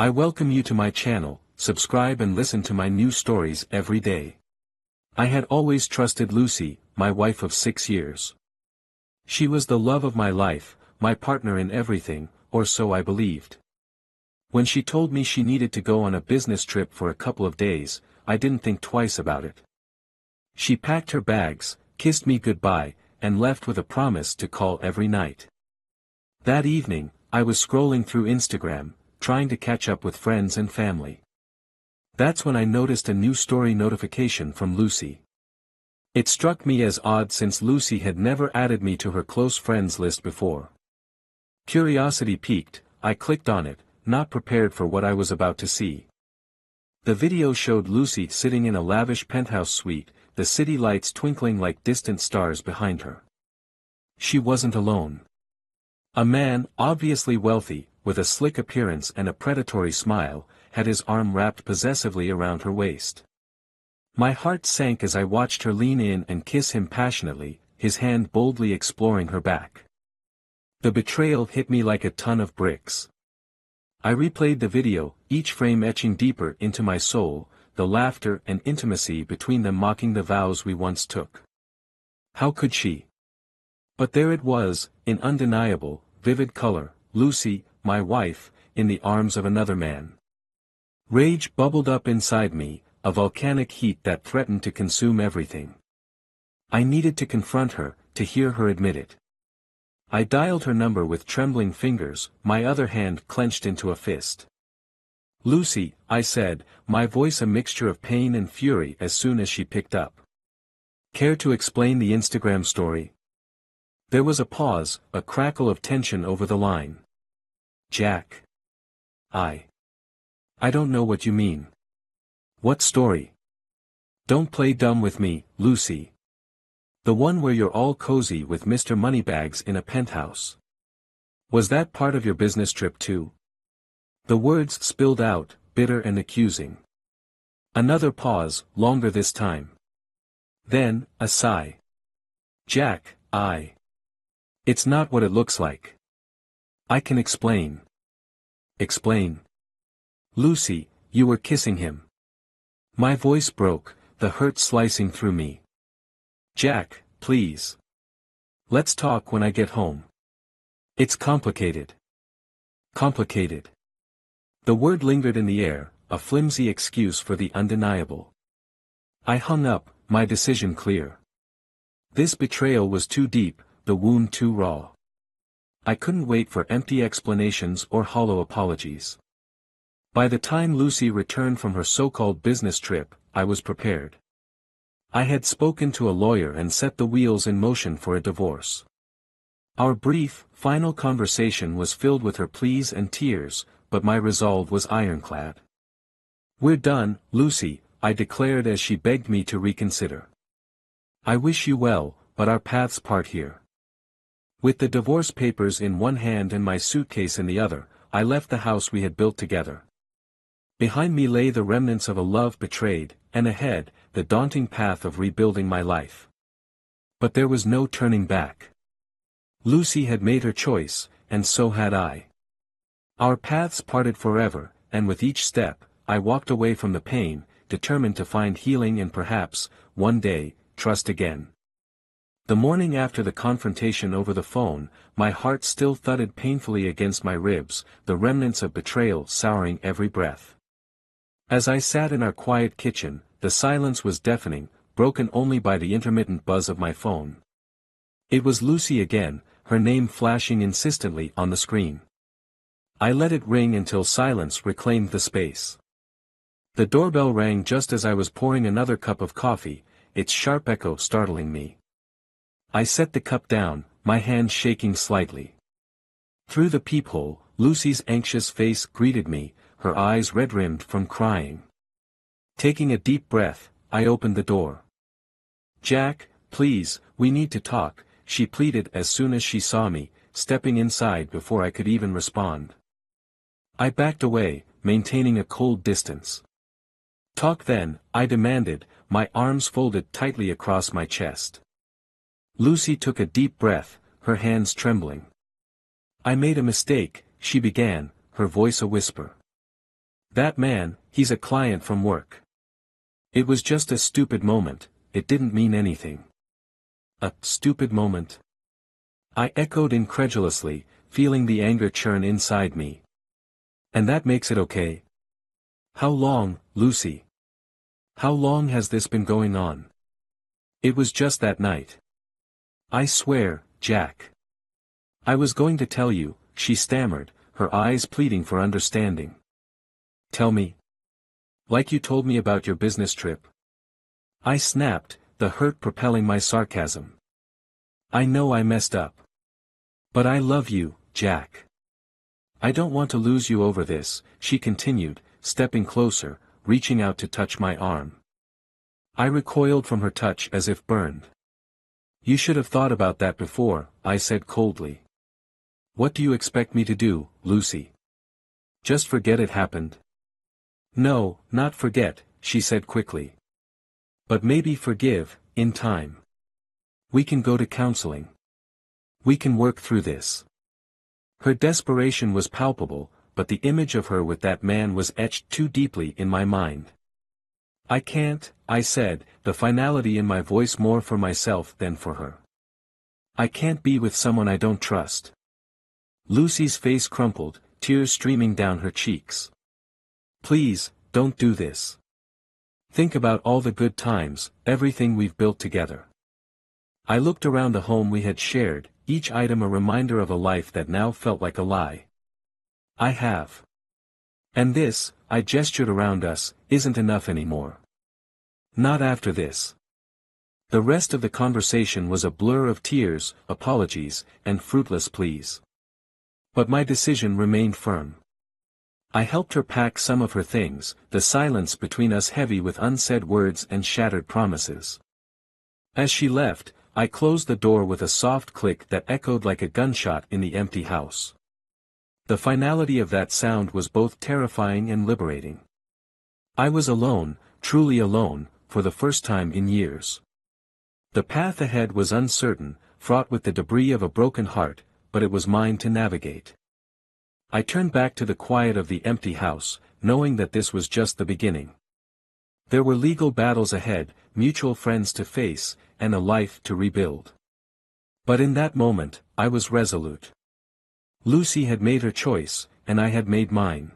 I welcome you to my channel. Subscribe and listen to my new stories every day. I had always trusted Lucy, my wife of 6 years. She was the love of my life, my partner in everything, or so I believed. When she told me she needed to go on a business trip for a couple of days, I didn't think twice about it. She packed her bags, kissed me goodbye, and left with a promise to call every night. That evening, I was scrolling through Instagram, trying to catch up with friends and family. That's when I noticed a new story notification from Lucy. It struck me as odd since Lucy had never added me to her close friends list before. Curiosity piqued, I clicked on it, not prepared for what I was about to see. The video showed Lucy sitting in a lavish penthouse suite, the city lights twinkling like distant stars behind her. She wasn't alone. A man, obviously wealthy, with a slick appearance and a predatory smile, had his arm wrapped possessively around her waist. My heart sank as I watched her lean in and kiss him passionately, his hand boldly exploring her back. The betrayal hit me like a ton of bricks. I replayed the video, each frame etching deeper into my soul, the laughter and intimacy between them mocking the vows we once took. How could she? But there it was, in undeniable, vivid color, Lucy, my wife, in the arms of another man. Rage bubbled up inside me, a volcanic heat that threatened to consume everything. I needed to confront her, to hear her admit it. I dialed her number with trembling fingers, my other hand clenched into a fist. "Lucy," I said, my voice a mixture of pain and fury as soon as she picked up. "Care to explain the Instagram story?" There was a pause, a crackle of tension over the line. "Jack. I don't know what you mean." "What story?" "Don't play dumb with me, Lucy. The one where you're all cozy with Mr. Moneybags in a penthouse. Was that part of your business trip too?" The words spilled out, bitter and accusing. Another pause, longer this time. Then, a sigh. "Jack, it's not what it looks like. I can explain." "Explain." "Lucy, you were kissing him." My voice broke, the hurt slicing through me. "Jack, please. Let's talk when I get home. It's complicated." Complicated. The word lingered in the air, a flimsy excuse for the undeniable. I hung up, my decision clear. This betrayal was too deep, the wound too raw. I couldn't wait for empty explanations or hollow apologies. By the time Lucy returned from her so-called business trip, I was prepared. I had spoken to a lawyer and set the wheels in motion for a divorce. Our brief, final conversation was filled with her pleas and tears, but my resolve was ironclad. "We're done, Lucy," I declared as she begged me to reconsider. "I wish you well, but our paths part here." With the divorce papers in one hand and my suitcase in the other, I left the house we had built together. Behind me lay the remnants of a love betrayed, and ahead, the daunting path of rebuilding my life. But there was no turning back. Lucy had made her choice, and so had I. Our paths parted forever, and with each step, I walked away from the pain, determined to find healing and perhaps, one day, trust again. The morning after the confrontation over the phone, my heart still thudded painfully against my ribs, the remnants of betrayal souring every breath. As I sat in our quiet kitchen, the silence was deafening, broken only by the intermittent buzz of my phone. It was Lucy again, her name flashing insistently on the screen. I let it ring until silence reclaimed the space. The doorbell rang just as I was pouring another cup of coffee, its sharp echo startling me. I set the cup down, my hand shaking slightly. Through the peephole, Lucy's anxious face greeted me, her eyes red-rimmed from crying. Taking a deep breath, I opened the door. "Jack, please, we need to talk," she pleaded as soon as she saw me, stepping inside before I could even respond. I backed away, maintaining a cold distance. "Talk then," I demanded, my arms folded tightly across my chest. Lucy took a deep breath, her hands trembling. "I made a mistake," she began, her voice a whisper. That man, he's a client from work. It was just a stupid moment, it didn't mean anything. A stupid moment? I echoed incredulously, feeling the anger churn inside me. And that makes it okay? How long, Lucy? How long has this been going on? It was just that night. I swear, Jack. I was going to tell you, she stammered, her eyes pleading for understanding. Tell me. Like you told me about your business trip. I snapped, the hurt propelling my sarcasm. I know I messed up. But I love you, Jack. I don't want to lose you over this, she continued, stepping closer, reaching out to touch my arm. I recoiled from her touch as if burned. You should have thought about that before, I said coldly. What do you expect me to do, Lucy? Just forget it happened? No, not forget, she said quickly. But maybe forgive, in time. We can go to counseling. We can work through this. Her desperation was palpable, but the image of her with that man was etched too deeply in my mind. I can't, I said, the finality in my voice more for myself than for her. I can't be with someone I don't trust. Lucy's face crumpled, tears streaming down her cheeks. Please, don't do this. Think about all the good times, everything we've built together. I looked around the home we had shared, each item a reminder of a life that now felt like a lie. I have. And this, I gestured around us, isn't enough anymore. Not after this. The rest of the conversation was a blur of tears, apologies, and fruitless pleas. But my decision remained firm. I helped her pack some of her things, the silence between us heavy with unsaid words and shattered promises. As she left, I closed the door with a soft click that echoed like a gunshot in the empty house. The finality of that sound was both terrifying and liberating. I was alone, truly alone, for the first time in years. The path ahead was uncertain, fraught with the debris of a broken heart, but it was mine to navigate. I turned back to the quiet of the empty house, knowing that this was just the beginning. There were legal battles ahead, mutual friends to face, and a life to rebuild. But in that moment, I was resolute. Lucy had made her choice, and I had made mine.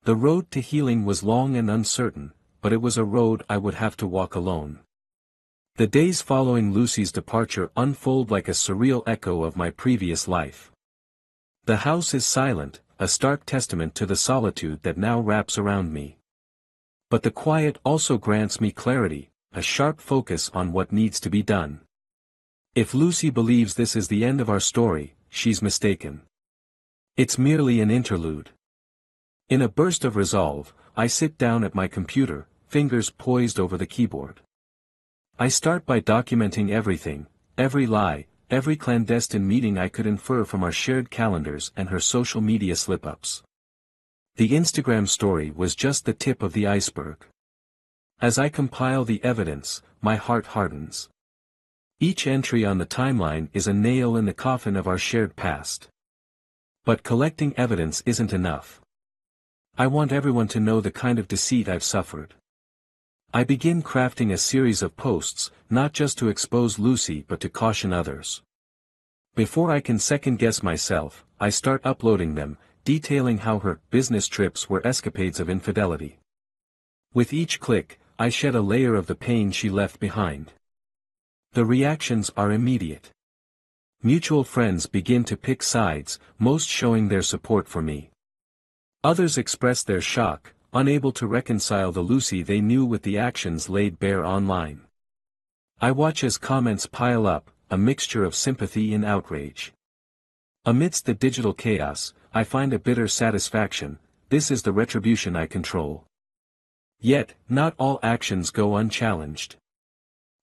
The road to healing was long and uncertain, but it was a road I would have to walk alone. The days following Lucy's departure unfold like a surreal echo of my previous life. The house is silent, a stark testament to the solitude that now wraps around me. But the quiet also grants me clarity, a sharp focus on what needs to be done. If Lucy believes this is the end of our story, she's mistaken. It's merely an interlude. In a burst of resolve, I sit down at my computer, fingers poised over the keyboard. I start by documenting everything, every lie, every clandestine meeting I could infer from our shared calendars and her social media slip-ups. The Instagram story was just the tip of the iceberg. As I compile the evidence, my heart hardens. Each entry on the timeline is a nail in the coffin of our shared past. But collecting evidence isn't enough. I want everyone to know the kind of deceit I've suffered. I begin crafting a series of posts, not just to expose Lucy but to caution others. Before I can second-guess myself, I start uploading them, detailing how her business trips were escapades of infidelity. With each click, I shed a layer of the pain she left behind. The reactions are immediate. Mutual friends begin to pick sides, most showing their support for me. Others express their shock, unable to reconcile the Lucy they knew with the actions laid bare online. I watch as comments pile up, a mixture of sympathy and outrage. Amidst the digital chaos, I find a bitter satisfaction. This is the retribution I control. Yet, not all actions go unchallenged.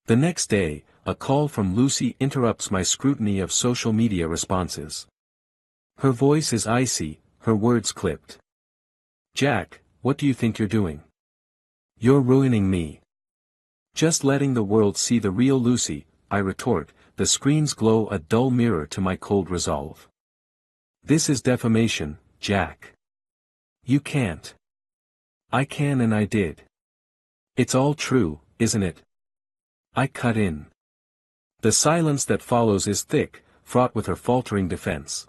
The next day, a call from Lucy interrupts my scrutiny of social media responses. Her voice is icy, her words clipped. Jack, what do you think you're doing? You're ruining me. Just letting the world see the real Lucy, I retort, the screens glow a dull mirror to my cold resolve. This is defamation, Jack. You can't. I can and I did. It's all true, isn't it? I cut in. The silence that follows is thick, fraught with her faltering defense.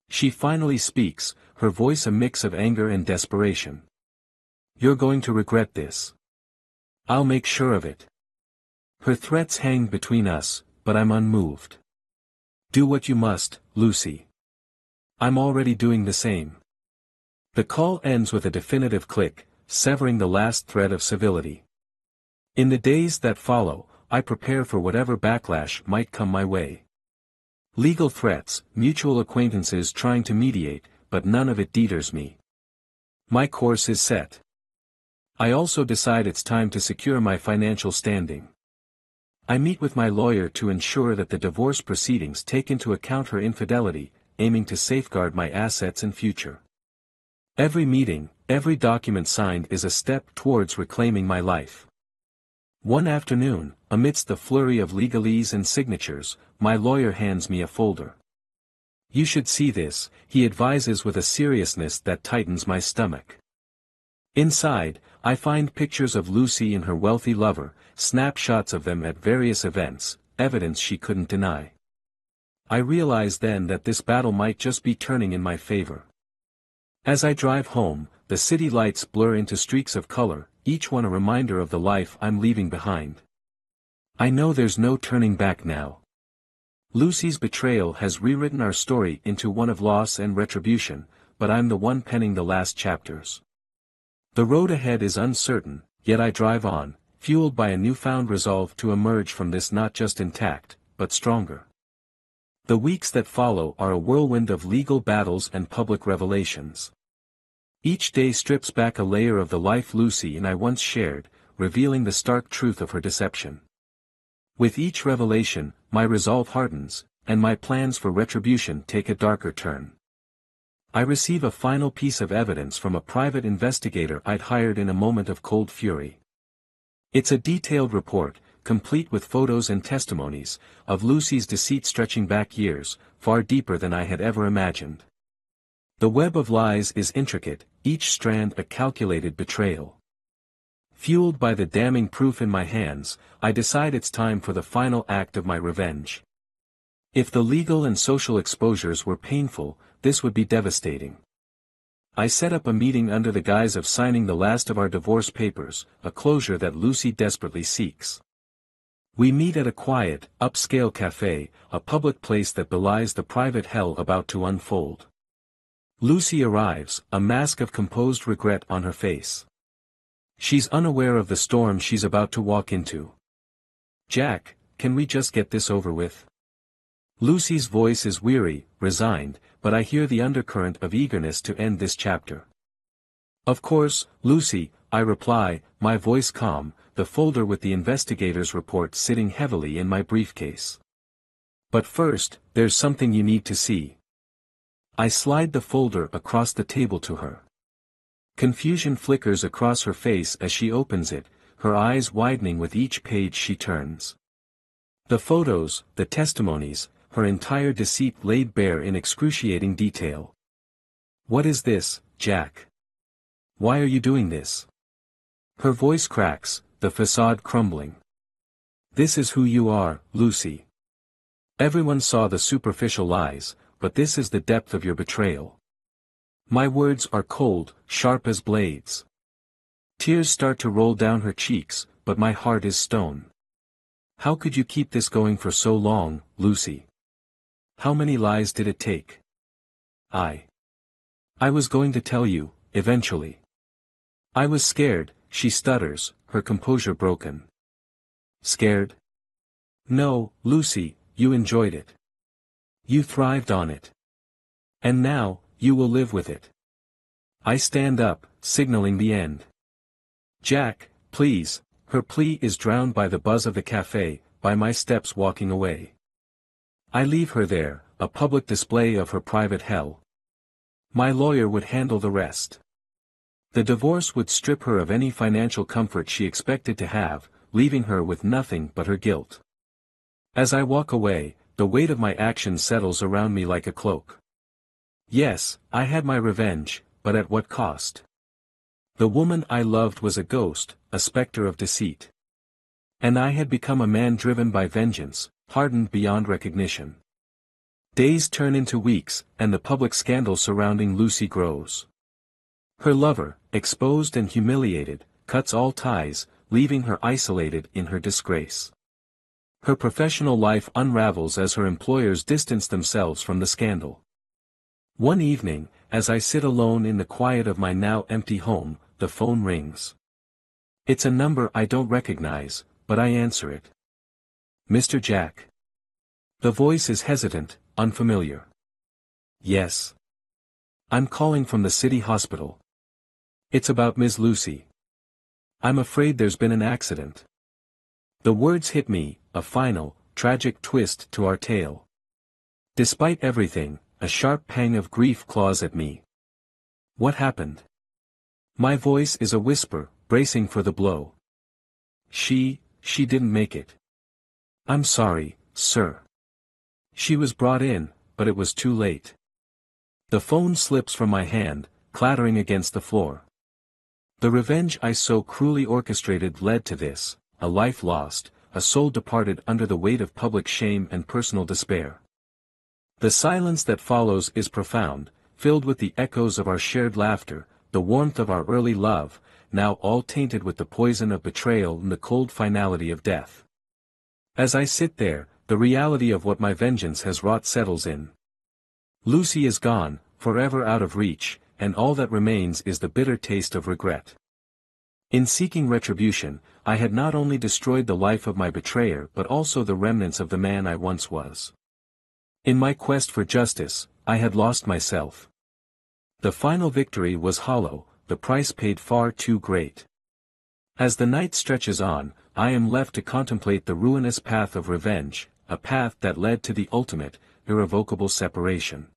She finally speaks, her voice a mix of anger and desperation. You're going to regret this. I'll make sure of it. Her threats hang between us, but I'm unmoved. Do what you must, Lucy. I'm already doing the same. The call ends with a definitive click, severing the last thread of civility. In the days that follow, I prepare for whatever backlash might come my way. Legal threats, mutual acquaintances trying to mediate, but none of it deters me. My course is set. I also decide it's time to secure my financial standing. I meet with my lawyer to ensure that the divorce proceedings take into account her infidelity, aiming to safeguard my assets and future. Every meeting, every document signed is a step towards reclaiming my life. One afternoon, amidst the flurry of legalese and signatures, my lawyer hands me a folder. You should see this, he advises with a seriousness that tightens my stomach. Inside, I find pictures of Lucy and her wealthy lover, snapshots of them at various events, evidence she couldn't deny. I realize then that this battle might just be turning in my favor. As I drive home, the city lights blur into streaks of color, each one a reminder of the life I'm leaving behind. I know there's no turning back now. Lucy's betrayal has rewritten our story into one of loss and retribution, but I'm the one penning the last chapters. The road ahead is uncertain, yet I drive on, fueled by a newfound resolve to emerge from this not just intact, but stronger. The weeks that follow are a whirlwind of legal battles and public revelations. Each day strips back a layer of the life Lucy and I once shared, revealing the stark truth of her deception. With each revelation, my resolve hardens, and my plans for retribution take a darker turn. I receive a final piece of evidence from a private investigator I'd hired in a moment of cold fury. It's a detailed report, complete with photos and testimonies, of Lucy's deceit stretching back years, far deeper than I had ever imagined. The web of lies is intricate, each strand a calculated betrayal. Fueled by the damning proof in my hands, I decide it's time for the final act of my revenge. If the legal and social exposures were painful, this would be devastating. I set up a meeting under the guise of signing the last of our divorce papers, a closure that Lucy desperately seeks. We meet at a quiet, upscale cafe, a public place that belies the private hell about to unfold. Lucy arrives, a mask of composed regret on her face. She's unaware of the storm she's about to walk into. Jack, can we just get this over with? Lucy's voice is weary, resigned, but I hear the undercurrent of eagerness to end this chapter. Of course, Lucy, I reply, my voice calm, the folder with the investigator's report sitting heavily in my briefcase. But first, there's something you need to see. I slide the folder across the table to her. Confusion flickers across her face as she opens it, her eyes widening with each page she turns. The photos, the testimonies, her entire deceit laid bare in excruciating detail. What is this, Jack? Why are you doing this? Her voice cracks, the facade crumbling. This is who you are, Lucy. Everyone saw the superficial lies, but this is the depth of your betrayal. My words are cold, sharp as blades. Tears start to roll down her cheeks, but my heart is stone. How could you keep this going for so long, Lucy? How many lies did it take? I was going to tell you, eventually. I was scared, she stutters, her composure broken. Scared? No, Lucy, you enjoyed it. You thrived on it. And now, you will live with it. I stand up, signaling the end. Jack, please, her plea is drowned by the buzz of the cafe, by my steps walking away. I leave her there, a public display of her private hell. My lawyer would handle the rest. The divorce would strip her of any financial comfort she expected to have, leaving her with nothing but her guilt. As I walk away, the weight of my actions settles around me like a cloak. Yes, I had my revenge, but at what cost? The woman I loved was a ghost, a specter of deceit. And I had become a man driven by vengeance, hardened beyond recognition. Days turn into weeks, and the public scandal surrounding Lucy grows. Her lover, exposed and humiliated, cuts all ties, leaving her isolated in her disgrace. Her professional life unravels as her employers distance themselves from the scandal. One evening, as I sit alone in the quiet of my now empty home, the phone rings. It's a number I don't recognize, but I answer it. Mr. Jack. The voice is hesitant, unfamiliar. Yes. I'm calling from the city hospital. It's about Ms. Lucy. I'm afraid there's been an accident. The words hit me, a final, tragic twist to our tale. Despite everything, a sharp pang of grief claws at me. What happened? My voice is a whisper, bracing for the blow. She didn't make it. I'm sorry, sir. She was brought in, but it was too late. The phone slips from my hand, clattering against the floor. The revenge I so cruelly orchestrated led to this, a life lost, a soul departed under the weight of public shame and personal despair. The silence that follows is profound, filled with the echoes of our shared laughter, the warmth of our early love, now all tainted with the poison of betrayal and the cold finality of death. As I sit there, the reality of what my vengeance has wrought settles in. Lucy is gone, forever out of reach, and all that remains is the bitter taste of regret. In seeking retribution, I had not only destroyed the life of my betrayer but also the remnants of the man I once was. In my quest for justice, I had lost myself. The final victory was hollow, the price paid far too great. As the night stretches on, I am left to contemplate the ruinous path of revenge, a path that led to the ultimate, irrevocable separation.